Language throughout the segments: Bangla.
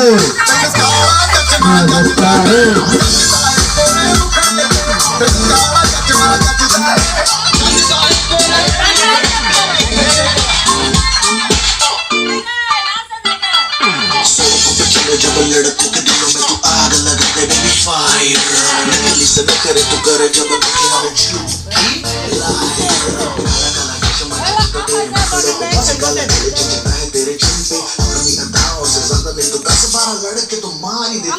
जब लड़कों के दिलों में तू आग लगा दे बेबी फायर नकली से न करे तू करे जब देखे हम झूठी लायर काला काला चमक तो तेरे मुखड़े पे जैसे काला तेरे चिपका है तेरे चिन पे अपनी अदाओं से ज्यादा नहीं तो 10-12 लड़के तो मार ही देती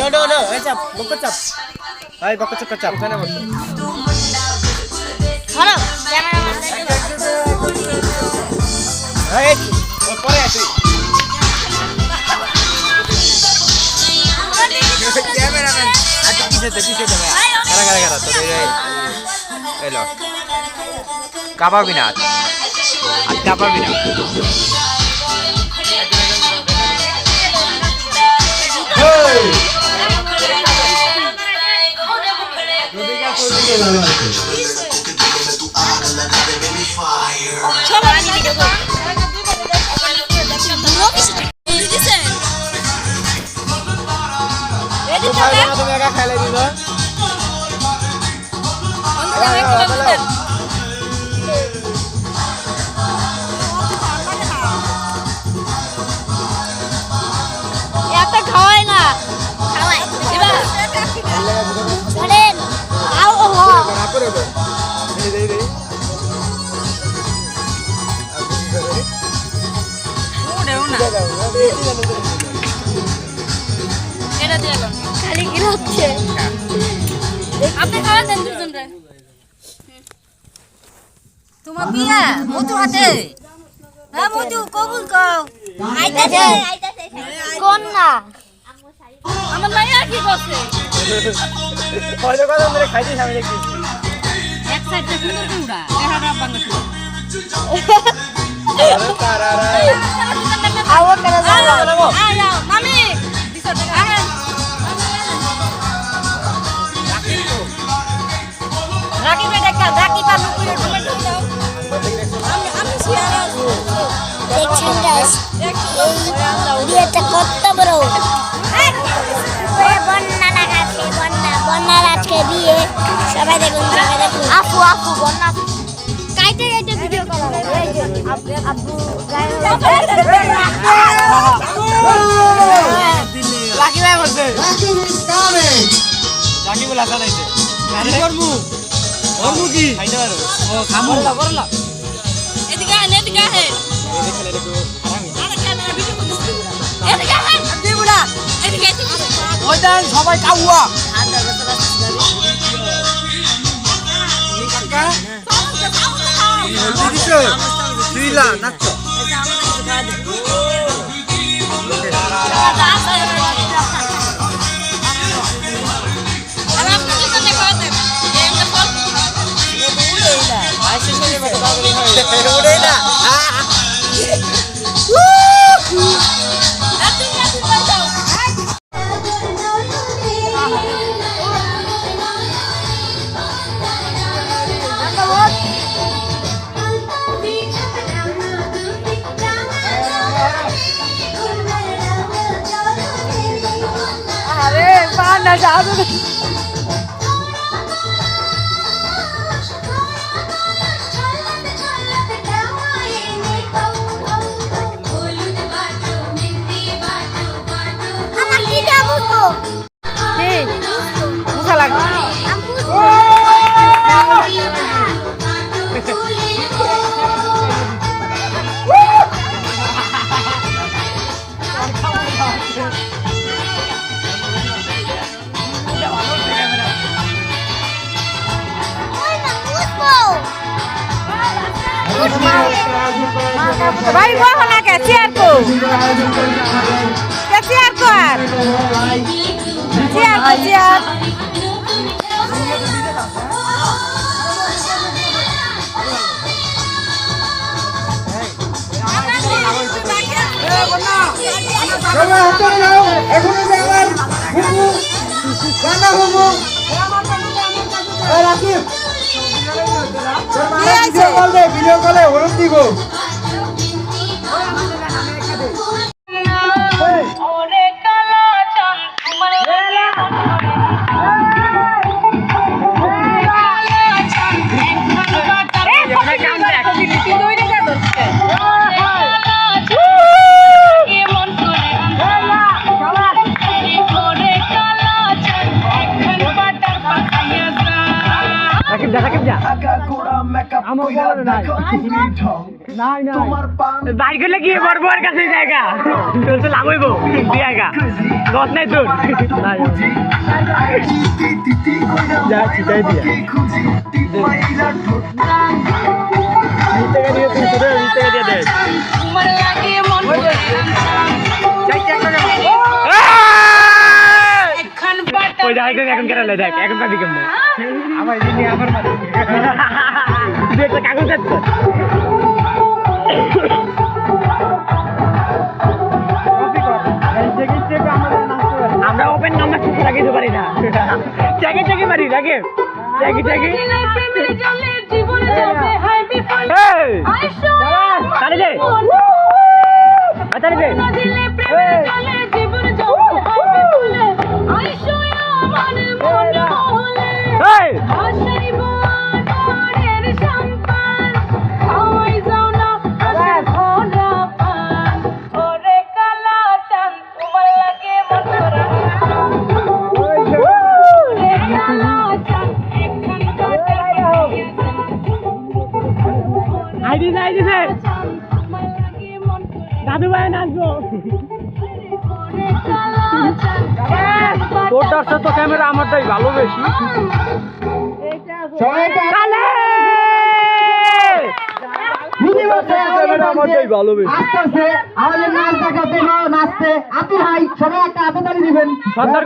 No, chap, buku chap. Hai, buku chap, sana buku. Halo, cameraman. Hai, pore asih. Cameraman, aduh bisa coba. Gara. Tuh ini, hello. Kabar binat. Kabar binat. খালি কি হচ্ছে আপনি খাওয়া দেন দুজন রে তোমার বিয়া মধু হাতে হ্যাঁ মধু কবুল কও আইতাছে কোন না আমার মাইয়া কি করছে কয়টা কথা মেরে খাইছিস আমি দেখছি এক সাইডটা সুন্দর করে উড়া এহারা বাংলা আও করে যাও আও মামি 200 টাকা আহেন রাকি বেটা রাকি পা নুকুরে টমেটো দাও আমি শিয়ারা দেখছেন গাইস বিয়েটা কত বড় বন্যা লাগাচ্ছে বন্যার আজকে বিয়ে সবাই দেখুন আপু বন্যা কাইতে ভিডিও করা হবে আপু লাকি ভাই বলছে লাকি বলে আসা নাইছে আরে করমু কি খাইতে পারো ও খামু করলা এদিকে আয় দেখলে দেখো হারামি আরে ক্যামেরা ভিডিও করতেছি এদিকে আয় দেবুড়া এদিকে ওই দেন সবাই কাউয়া ঠান্ডা কথা নি কাকা দিছো তুইলা নাচো না যাবে আমার কি যাবো তো মুখা লাগবে भाई वो होना क्या चेयर को क्या चेयर को चेयर রাকিব ভিডিও কলে হলুদ দিব ওরে কালা চাঁদ তোমার লাগে বাইক করলে কি বড় কাছে জায়গা তোর তো লাভ হইব জায়গা দশ নাই তোর যা ছিটাই দিয়া এখন কেন দেখ এখন পাবি কেমন আমার একটা কাগজ আছে আমরা ওপেন নাম্বার কিছু লাগাইতে পারি না চেকে পারি লাগে চেকে দাদু ভাই নাচবো তোরটার সাথে ক্যামেরা আমারটাই ভালো বেশি আমারটাই ভালো বেশি আমাদের নাচ দেখাতে নাচতে আপনি ভাই সবাই একটা আবেদন দিবেন সর্দার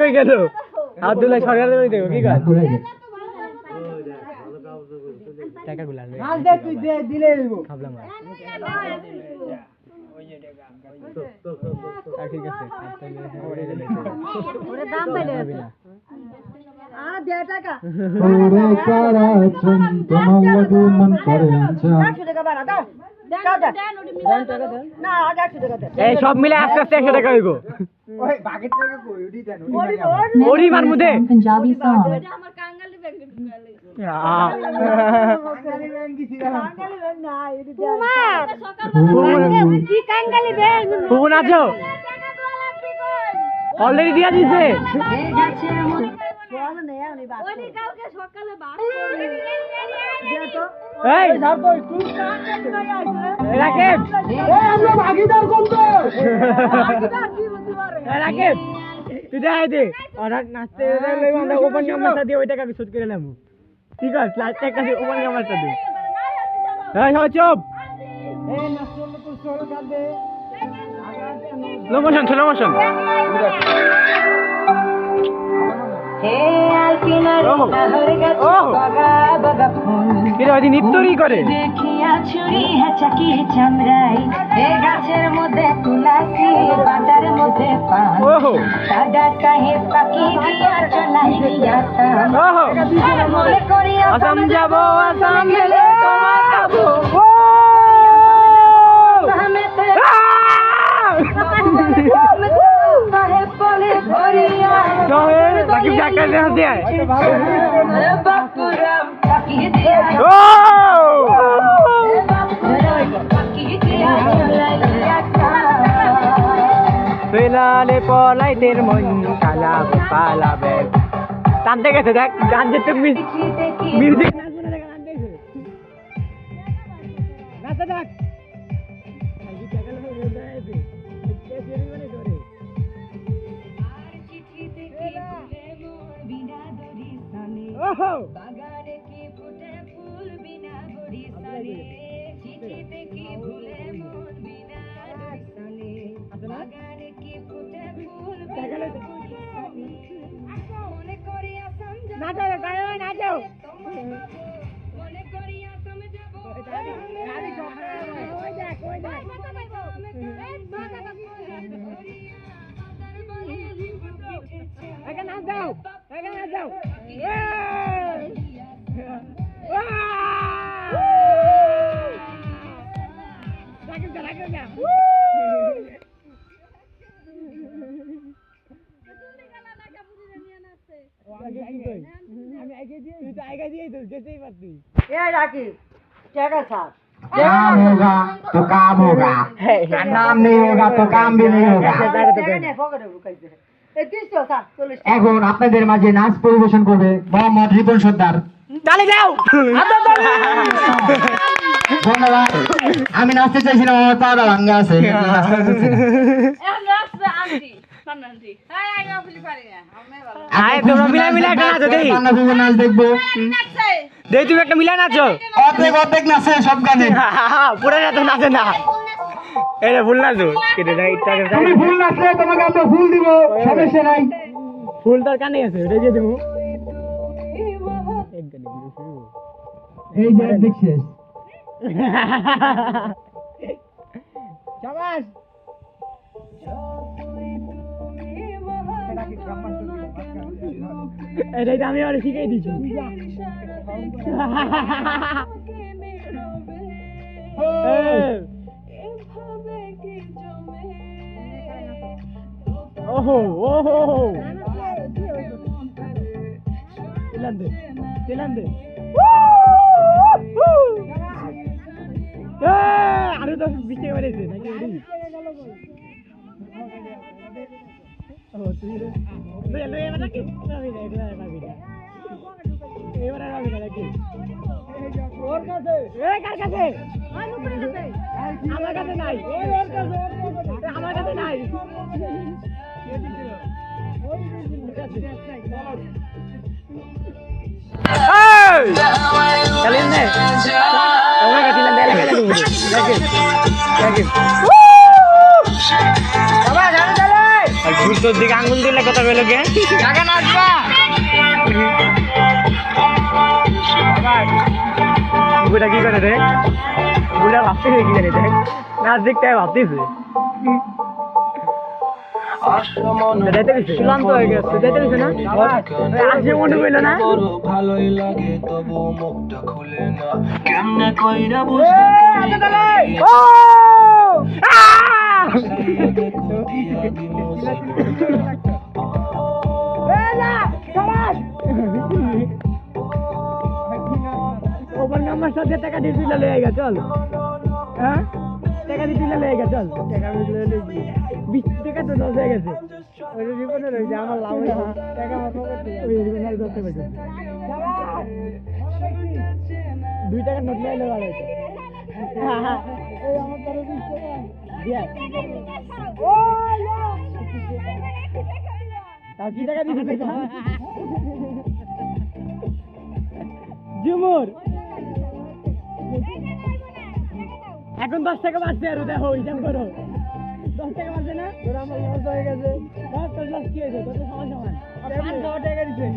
কই গেল আব্দুল্লাহ সরকার দেবো কি কাজ টাকা গুলা নাচ দে তুই দে দিলে দেবো খাবলাম ঠিক আছে ওরে দাম পাইলে আ দে টাকা ওরে কারা চন তোমার লাগু মন করে আচ্ছা 100 টাকা বাড়া দাও না 100 টাকা দে এই সব মিলে আস্তে আস্তে 100 টাকা হইবো ওই বাগের টাকা কই ওডি দেন ওডি মার মুদে পাঞ্জাবি সং এটা আমার কাঙ্গালি ব্যাংকে ঢুকালে কাঙ্গালি ব্যাংক দিছি কাঙ্গালি ব্যাংক না এডি দে তোমার কি কাঙ্গালি ব্যাংক তুমি নাচো অলরেডি দিয়া দিছে এই গাছের মধ্যে সোয়াল নেই আমি বাত ওই কালকে সকালে বাস করে দে তো এই সব কই তুই কাঙ্গালি কই আইছ রাকেব এই আমরা ভাগিদার কোন তো ভাগিদার কি বুঝতে পারে রাকেব তুই দেখাই দে আর নাচতে লইব আমরা ওপেন ক্যামেরা দিয়ে ওই টাকা শোধ করে নেব ঠিক আছে লাস্ট টাকা দিয়ে ওপেন ক্যামেরা দে এই সব চুপ এই নাচতে তো সর কাট দে স্লো মোশন নিত্যরি করে দেখিয়া ছুরি চাকি চামড়াই এ গাছের মধ্যে তুলসী বাটার মধ্যে পান সাদা সাহেব পাখি দিয়া চলাই দিয়া মনে করি আসাম যাব আসাম গেলে তোমার খাবো পেলালে পলাইতের মন কালাবে পালাবে টানতে গেছে দেখ গান যেতে মিউজিক নাচতে দেখ বাগানে কি ফুটে ফুল বিনা বরিশালে চিঠিতে কি ভুলে মন বিনা বরিশালে বাগানে কি ফুটে ফুল বিনা বরিশালে মনে করি আসাম যাব না যাও গায়ো না যাও মনে করি আসাম যাব গাড়ি কই যা মাথা পাইবো এই মাথা পাইবো এখানে না যাও যেতেই পারতি এ রাখি টাকা স্যার काम होगा तो काम होगा नाम नहीं होगा तो काम भी नहीं होगा এখন আপনাদের মাঝে নাচ পরিবেশন করবে মোহাম্মদ রিপন সর্দার তালি দাও ধন্যবাদ আমি নাচতে চাইছিলাম আমার পাড়া ভাঙ্গা আছে আয় তোমরা মিলা মিলা একটা নাচো দেই নাচ দেখবো দেই তুমি একটা মিলা নাচো অর্ধেক নাচে সব গানে পুরো না তো নাচে না এটা ভুল নাচো কেটে যাই তুমি ফুল নাচলে তোমাকে আমরা ফুল দিব সমস্যা নাই ফুল তার কানে আছে ওটা দিয়ে দেবো এই যে দেখছিস শাবাশ এটাই তো আমি আর শিখাই দিছি ওহো ওহো চিলান্দে আরো তো বিছে বেড়েছে নাকি আমার কাছে নাই আমার কাছে নাই তোর দিকে আঙুল দিলে কথা বলো কে বুড়া কি করে রে বুড়া ভাবতেছে কি জানি দেখ নাচ দেখতে ভাবতেছে চূড়ান্ত হয়ে গেছে যেতে দিছে না আসে মনে কইল না ভালোই লাগে তবু মুখটা খুলে না কেমনে কইরা বুঝতে ও ওপর নাম্বার সাথে টাকা দিয়ে দিলে লয়ে গেছে চল হ্যাঁ টাকা দিয়ে দিলে লয়ে গেছে চল টাকা দিলে 20 টাকা তো দশ হয়ে গেছে ওই জীবনে রয়েছে আমার লাভ না টাকা আমার পকেটে ওই জীবনে ধরতে পারছে 2 টাকা নোট লাইলে ভালো হইতো এই আমার কাছে 20 টাকা দিয়া ও লা তাও কি টাকা দিতে জুমুর এখন 10 টাকা বাঁচছে আর দেখো হিসাব করো 10 টাকা বাঁচছে না তোর আমার লস হয়ে গেছে 10 লস কি হয়েছে তোর সমান সমান 500 টাকা দিচ্ছে